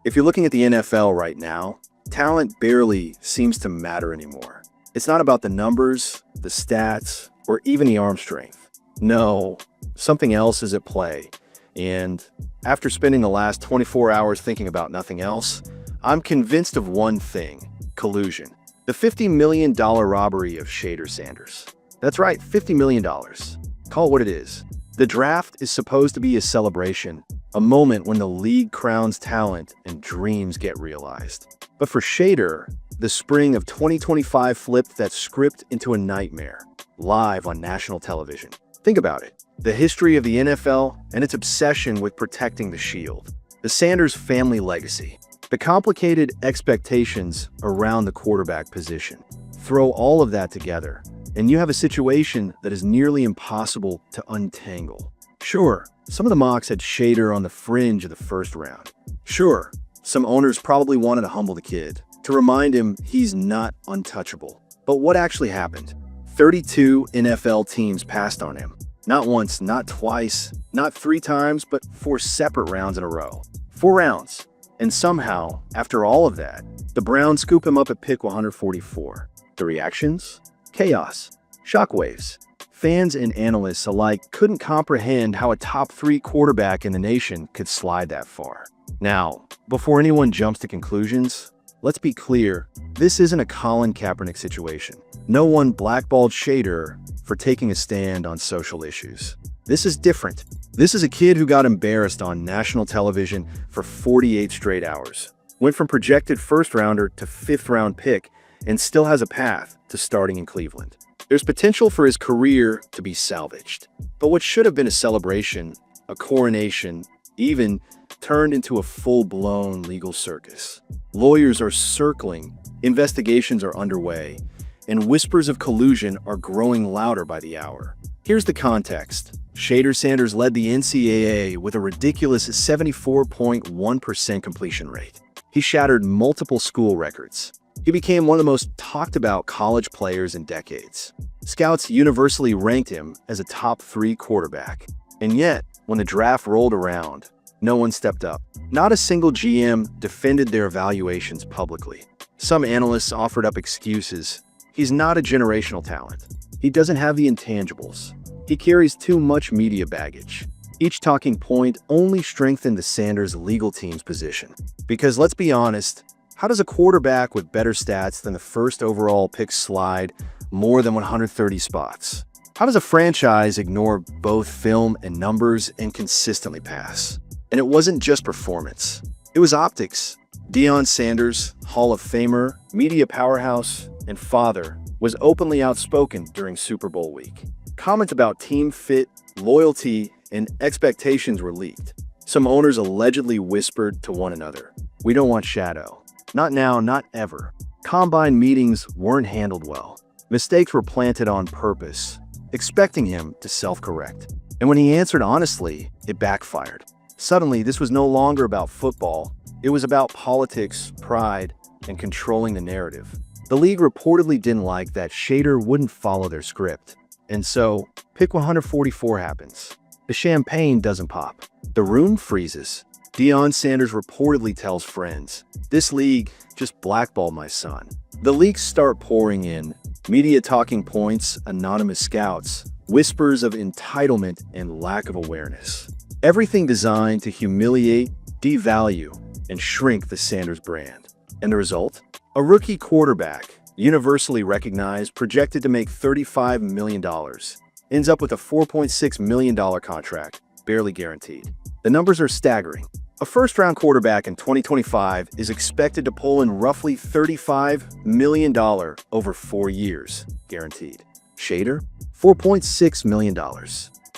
If you're looking at the NFL right now, talent barely seems to matter anymore. It's not about the numbers, the stats, or even the arm strength. No, something else is at play. And after spending the last 24 hours thinking about nothing else, I'm convinced of one thing: collusion. The $50 million robbery of Shader Sanders. That's right, $50 million. Call it what it is. The draft is supposed to be a celebration, a moment when the league crowns talent and dreams get realized. But for Shader, the spring of 2025 flipped that script into a nightmare, live on national television. Think about it. The history of the NFL and its obsession with protecting the shield. The Sanders family legacy. The complicated expectations around the quarterback position. Throw all of that together, and you have a situation that is nearly impossible to untangle. Sure, some of the mocks had Shader on the fringe of the first round. Sure, some owners probably wanted to humble the kid, to remind him he's not untouchable. But what actually happened? 32 NFL teams passed on him. Not once, not twice, not 3 times, but 4 separate rounds in a row. 4 rounds. And somehow, after all of that, the Browns scoop him up at pick 144. The reactions? Chaos. Shockwaves. Fans and analysts alike couldn't comprehend how a top 3 quarterback in the nation could slide that far. Now, before anyone jumps to conclusions, let's be clear, this isn't a Colin Kaepernick situation. No one blackballed Shader for taking a stand on social issues. This is different. This is a kid who got embarrassed on national television for 48 straight hours, went from projected first-rounder to 5th-round pick, and still has a path to starting in Cleveland. There's potential for his career to be salvaged. But what should have been a celebration, a coronation, even turned into a full-blown legal circus. Lawyers are circling, investigations are underway, and whispers of collusion are growing louder by the hour. Here's the context. Shader Sanders led the NCAA with a ridiculous 74.1% completion rate. He shattered multiple school records. He became one of the most talked about college players in decades. Scouts universally ranked him as a top 3 quarterback. And yet, when the draft rolled around, no one stepped up. Not a single GM defended their evaluations publicly. Some analysts offered up excuses. He's not a generational talent. He doesn't have the intangibles. He carries too much media baggage. Each talking point only strengthened the Sanders legal team's position. Because let's be honest, how does a quarterback with better stats than the first overall pick slide more than 130 spots? How does a franchise ignore both film and numbers and consistently pass? And it wasn't just performance. It was optics. Deion Sanders, Hall of Famer, media powerhouse, and father, was openly outspoken during Super Bowl week. Comments about team fit, loyalty, and expectations were leaked. Some owners allegedly whispered to one another, "We don't want Shadow. Not now, not ever." Combine meetings weren't handled well. Mistakes were planted on purpose, expecting him to self-correct. And when he answered honestly, it backfired. Suddenly, this was no longer about football. It was about politics, pride, and controlling the narrative. The league reportedly didn't like that Shader wouldn't follow their script. And so, pick 144 happens. The champagne doesn't pop. The room freezes. Deion Sanders reportedly tells friends, "This league just blackballed my son." The leaks start pouring in. Media talking points, anonymous scouts, whispers of entitlement and lack of awareness. Everything designed to humiliate, devalue, and shrink the Sanders brand. And the result? A rookie quarterback, universally recognized, projected to make $35 million, ends up with a $4.6 million contract, barely guaranteed. The numbers are staggering. A first-round quarterback in 2025 is expected to pull in roughly $35 million over 4 years, guaranteed. Shader? $4.6 million,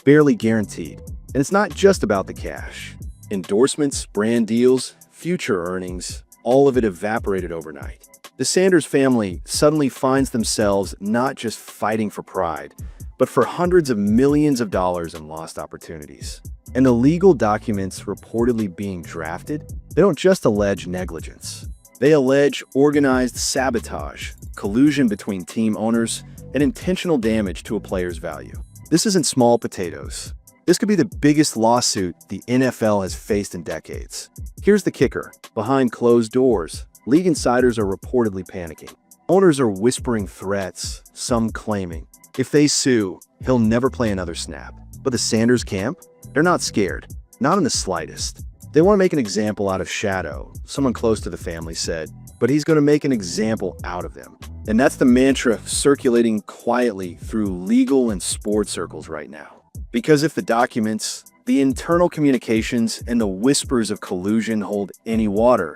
barely guaranteed. And it's not just about the cash. Endorsements, brand deals, future earnings, all of it evaporated overnight. The Sanders family suddenly finds themselves not just fighting for pride, but for hundreds of millions of dollars in lost opportunities. And the legal documents reportedly being drafted, they don't just allege negligence. They allege organized sabotage, collusion between team owners, and intentional damage to a player's value. This isn't small potatoes. This could be the biggest lawsuit the NFL has faced in decades. Here's the kicker. Behind closed doors, league insiders are reportedly panicking. Owners are whispering threats, some claiming, if they sue, he'll never play another snap. But the Sanders camp? They're not scared. Not in the slightest. They want to make an example out of Shadow, someone close to the family said, but he's going to make an example out of them. And that's the mantra circulating quietly through legal and sports circles right now. Because if the documents, the internal communications, and the whispers of collusion hold any water,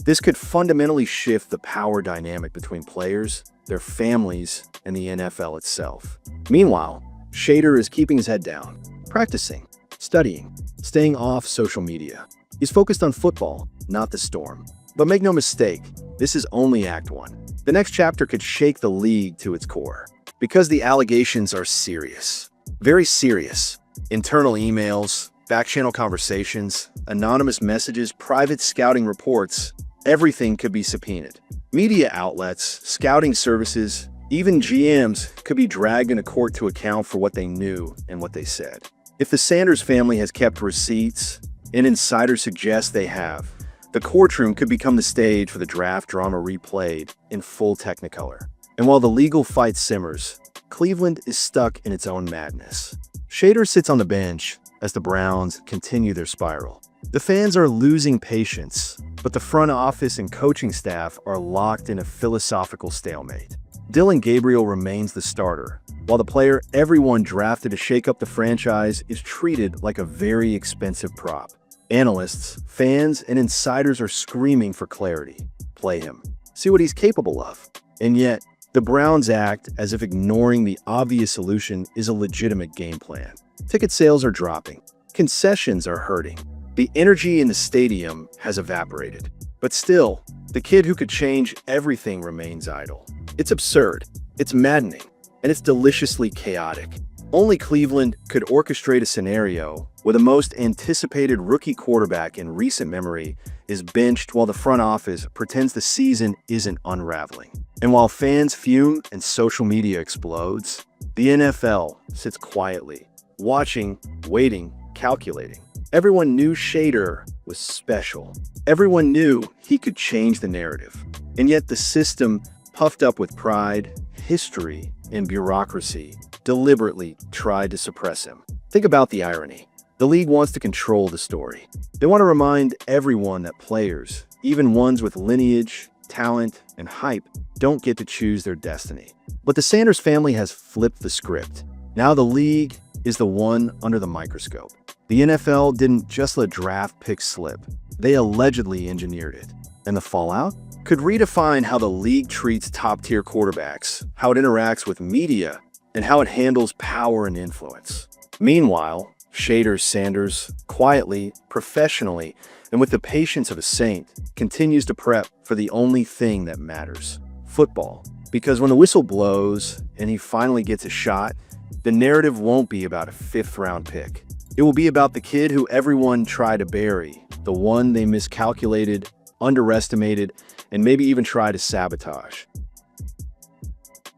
this could fundamentally shift the power dynamic between players, their families, and the NFL itself. Meanwhile, Shader is keeping his head down, practicing, studying, staying off social media. He's focused on football, not the storm. But make no mistake, this is only Act 1. The next chapter could shake the league to its core. Because the allegations are serious. Very serious. Internal emails, back-channel conversations, anonymous messages, private scouting reports, everything could be subpoenaed. Media outlets, scouting services, even GMs could be dragged into court to account for what they knew and what they said. If the Sanders family has kept receipts, and insiders suggest they have, the courtroom could become the stage for the draft drama replayed in full Technicolor. And while the legal fight simmers, Cleveland is stuck in its own madness. Shader sits on the bench as the Browns continue their spiral. The fans are losing patience, but the front office and coaching staff are locked in a philosophical stalemate. Dillon Gabriel remains the starter, while the player everyone drafted to shake up the franchise is treated like a very expensive prop. Analysts, fans, and insiders are screaming for clarity. Play him. See what he's capable of. And yet, the Browns act as if ignoring the obvious solution is a legitimate game plan. Ticket sales are dropping. Concessions are hurting. The energy in the stadium has evaporated. But still, the kid who could change everything remains idle. It's absurd, it's maddening, and it's deliciously chaotic. Only Cleveland could orchestrate a scenario where the most anticipated rookie quarterback in recent memory is benched while the front office pretends the season isn't unraveling. And while fans fume and social media explodes, the NFL sits quietly, watching, waiting, calculating. Everyone knew Shader was special. Everyone knew he could change the narrative. And yet the system, puffed up with pride, history, and bureaucracy, deliberately tried to suppress him. Think about the irony. The league wants to control the story. They want to remind everyone that players, even ones with lineage, talent, and hype, don't get to choose their destiny. But the Sanders family has flipped the script. Now the league is the one under the microscope. The NFL didn't just let draft picks slip. They allegedly engineered it. And the fallout could redefine how the league treats top-tier quarterbacks, how it interacts with media, and how it handles power and influence. Meanwhile, Shader Sanders, quietly, professionally, and with the patience of a saint, continues to prep for the only thing that matters: football. Because when the whistle blows and he finally gets a shot, the narrative won't be about a fifth-round pick. It will be about the kid who everyone tried to bury, the one they miscalculated, underestimated, and maybe even tried to sabotage.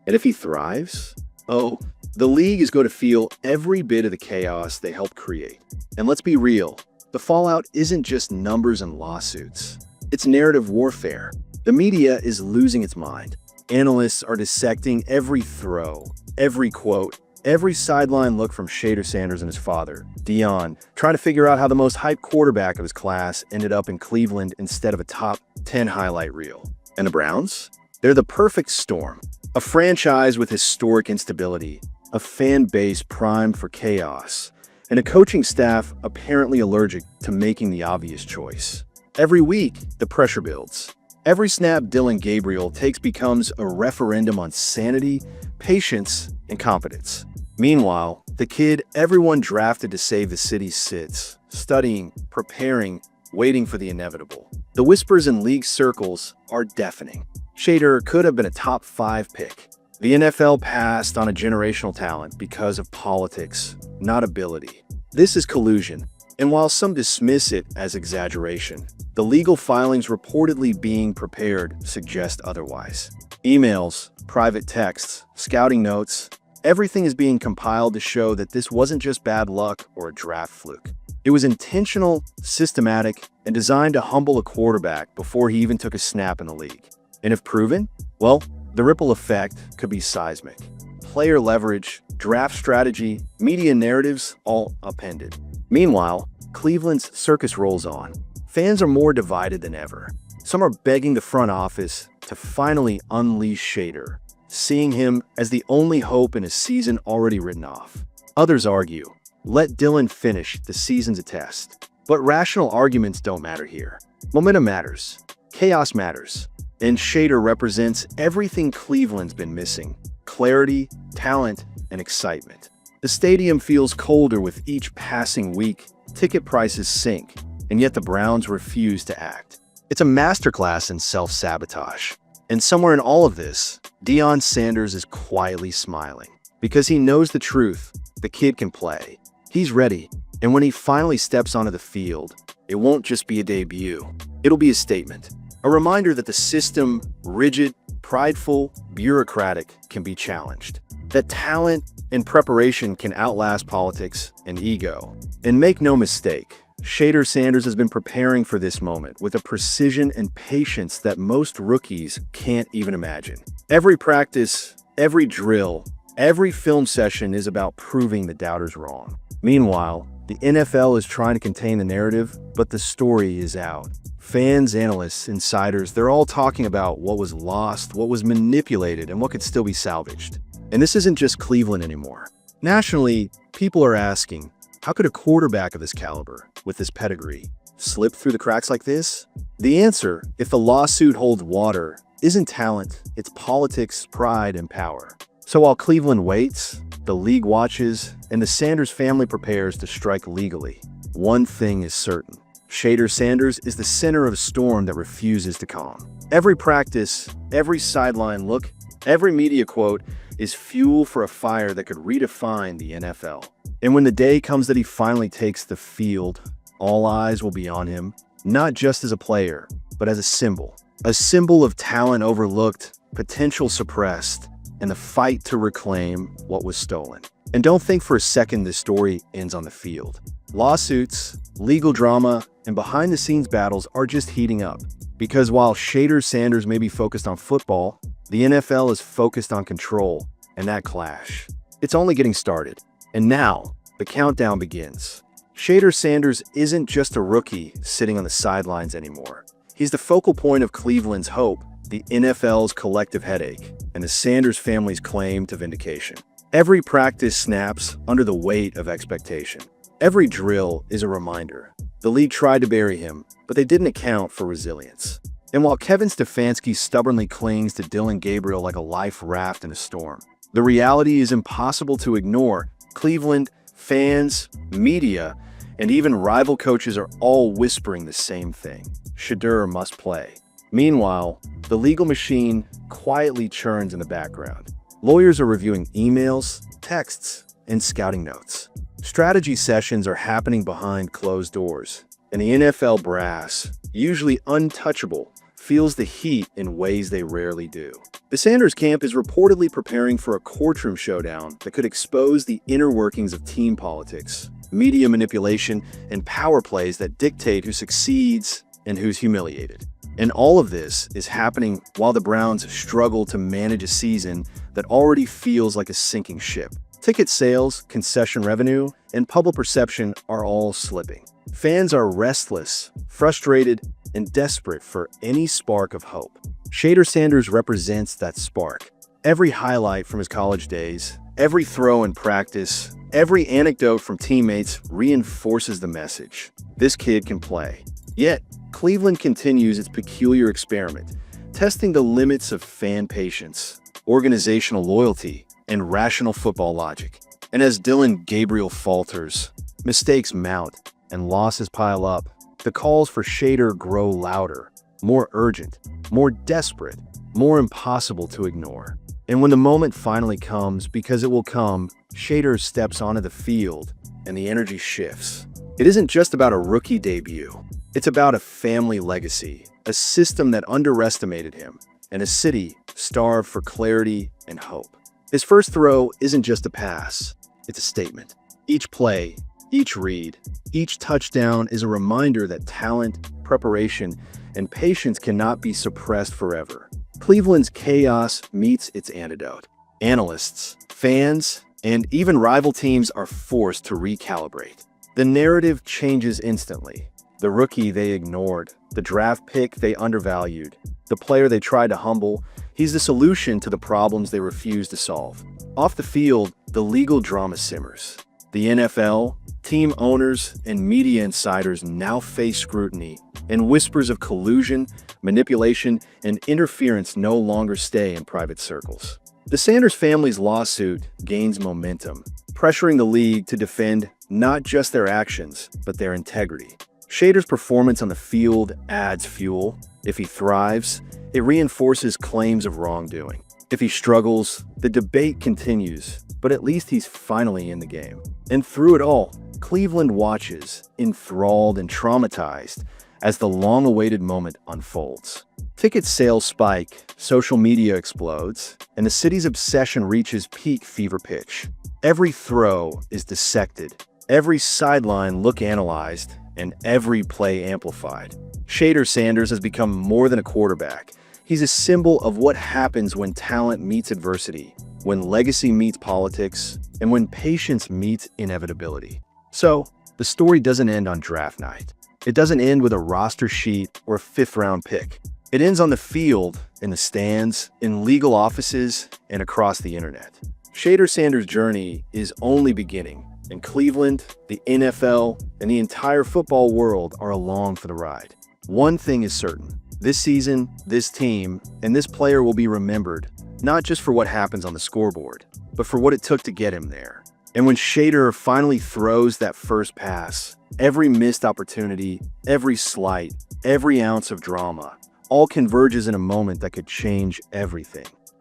And if he thrives, the league is going to feel every bit of the chaos they helped create. And let's be real, the fallout isn't just numbers and lawsuits. It's narrative warfare. The media is losing its mind. Analysts are dissecting every throw, every quote, every sideline look from Shader Sanders and his father, Dion, trying to figure out how the most hyped quarterback of his class ended up in Cleveland instead of a top 10 highlight reel. And the Browns? They're the perfect storm. A franchise with historic instability, a fan base primed for chaos, and a coaching staff apparently allergic to making the obvious choice. Every week, the pressure builds. Every snap Dillon Gabriel takes becomes a referendum on sanity, patience, and confidence. Meanwhile, the kid everyone drafted to save the city sits, studying, preparing, waiting for the inevitable. The whispers in league circles are deafening. Shader could have been a top 5 pick. The NFL passed on a generational talent because of politics, not ability. This is collusion, and while some dismiss it as exaggeration, the legal filings reportedly being prepared suggest otherwise. Emails, private texts, scouting notes, Everything is being compiled to show that this wasn't just bad luck or a draft fluke. It was intentional, systematic, and designed to humble a quarterback before he even took a snap in the league. And if proven, well, the ripple effect could be seismic. Player leverage, draft strategy, media narratives, all upended. Meanwhile, Cleveland's circus rolls on. Fans are more divided than ever. Some are begging the front office to finally unleash Shader, seeing him as the only hope in a season already written off. Others argue, let Dylan finish, the season's a test. But rational arguments don't matter here. Momentum matters. Chaos matters. And Shader represents everything Cleveland's been missing: clarity, talent, and excitement. The stadium feels colder with each passing week, ticket prices sink, and yet the Browns refuse to act. It's a masterclass in self-sabotage. And somewhere in all of this, Deion Sanders is quietly smiling. Because he knows the truth, the kid can play. He's ready, and when he finally steps onto the field, it won't just be a debut. It'll be a statement. A reminder that the system, rigid, prideful, bureaucratic, can be challenged. That talent and preparation can outlast politics and ego. And make no mistake, Shader Sanders has been preparing for this moment with a precision and patience that most rookies can't even imagine. Every practice, every drill, every film session is about proving the doubters wrong. Meanwhile, the NFL is trying to contain the narrative, but the story is out. Fans, analysts, insiders, they're all talking about what was lost, what was manipulated, and what could still be salvaged. And this isn't just Cleveland anymore. Nationally, people are asking, how could a quarterback of this caliber, with this pedigree, slip through the cracks like this? The answer, if the lawsuit holds water, isn't talent, it's politics, pride, and power. So while Cleveland waits, the league watches, and the Sanders family prepares to strike legally, one thing is certain. Shader Sanders is the center of a storm that refuses to calm. Every practice, every sideline look, every media quote is fuel for a fire that could redefine the NFL. And when the day comes that he finally takes the field, all eyes will be on him, not just as a player, but as a symbol of talent overlooked, potential suppressed, and the fight to reclaim what was stolen. And don't think for a second this story ends on the field. Lawsuits, legal drama, and behind-the-scenes battles are just heating up. Because while Shader Sanders may be focused on football, the NFL is focused on control, and that clash. It's only getting started. And now, the countdown begins. Shader Sanders isn't just a rookie sitting on the sidelines anymore. He's the focal point of Cleveland's hope, the NFL's collective headache, and the Sanders family's claim to vindication. Every practice snaps under the weight of expectation. Every drill is a reminder. The league tried to bury him, but they didn't account for resilience. And while Kevin Stefanski stubbornly clings to Dylan Gabriel like a life raft in a storm, the reality is impossible to ignore. Cleveland, fans, media, and even rival coaches are all whispering the same thing. Shader must play. Meanwhile, the legal machine quietly churns in the background. Lawyers are reviewing emails, texts, and scouting notes. Strategy sessions are happening behind closed doors, and the NFL brass, usually untouchable, feels the heat in ways they rarely do. The Sanders camp is reportedly preparing for a courtroom showdown that could expose the inner workings of team politics, media manipulation, and power plays that dictate who succeeds and who's humiliated. And all of this is happening while the Browns struggle to manage a season that already feels like a sinking ship. Ticket sales, concession revenue, and public perception are all slipping. Fans are restless, frustrated, and desperate for any spark of hope. Shader Sanders represents that spark. Every highlight from his college days, every throw in practice, every anecdote from teammates reinforces the message. This kid can play. Yet, Cleveland continues its peculiar experiment, testing the limits of fan patience, organizational loyalty, and rational football logic. And as Dylan Gabriel falters, mistakes mount, and losses pile up, the calls for Shader grow louder, more urgent, more desperate, more impossible to ignore. And when the moment finally comes, because it will come, Shader steps onto the field, and the energy shifts. It isn't just about a rookie debut. It's about a family legacy, a system that underestimated him, and a city starved for clarity and hope. His first throw isn't just a pass, it's a statement. Each play, each read, each touchdown is a reminder that talent, preparation, and patience cannot be suppressed forever. Cleveland's chaos meets its antidote. Analysts, fans, and even rival teams are forced to recalibrate. The narrative changes instantly. The rookie they ignored, the draft pick they undervalued, the player they tried to humble, he's the solution to the problems they refuse to solve. Off the field, the legal drama simmers. The NFL, team owners, and media insiders now face scrutiny, and whispers of collusion, manipulation, and interference no longer stay in private circles. The Sanders family's lawsuit gains momentum, pressuring the league to defend not just their actions, but their integrity. Shader's performance on the field adds fuel. If he thrives, it reinforces claims of wrongdoing. If he struggles, the debate continues, but at least he's finally in the game. And through it all, Cleveland watches, enthralled and traumatized, as the long-awaited moment unfolds. Ticket sales spike, social media explodes, and the city's obsession reaches peak fever pitch. Every throw is dissected, every sideline look analyzed, and every play amplified. Shader Sanders has become more than a quarterback. He's a symbol of what happens when talent meets adversity, when legacy meets politics, and when patience meets inevitability. So, the story doesn't end on draft night. It doesn't end with a roster sheet or a fifth-round pick. It ends on the field, in the stands, in legal offices, and across the internet. Shader Sanders' journey is only beginning, and Cleveland, the NFL, and the entire football world are along for the ride. One thing is certain. This season, this team, and this player will be remembered, not just for what happens on the scoreboard, but for what it took to get him there. And when Shader finally throws that first pass, every missed opportunity, every slight, every ounce of drama, all converges in a moment that could change everything.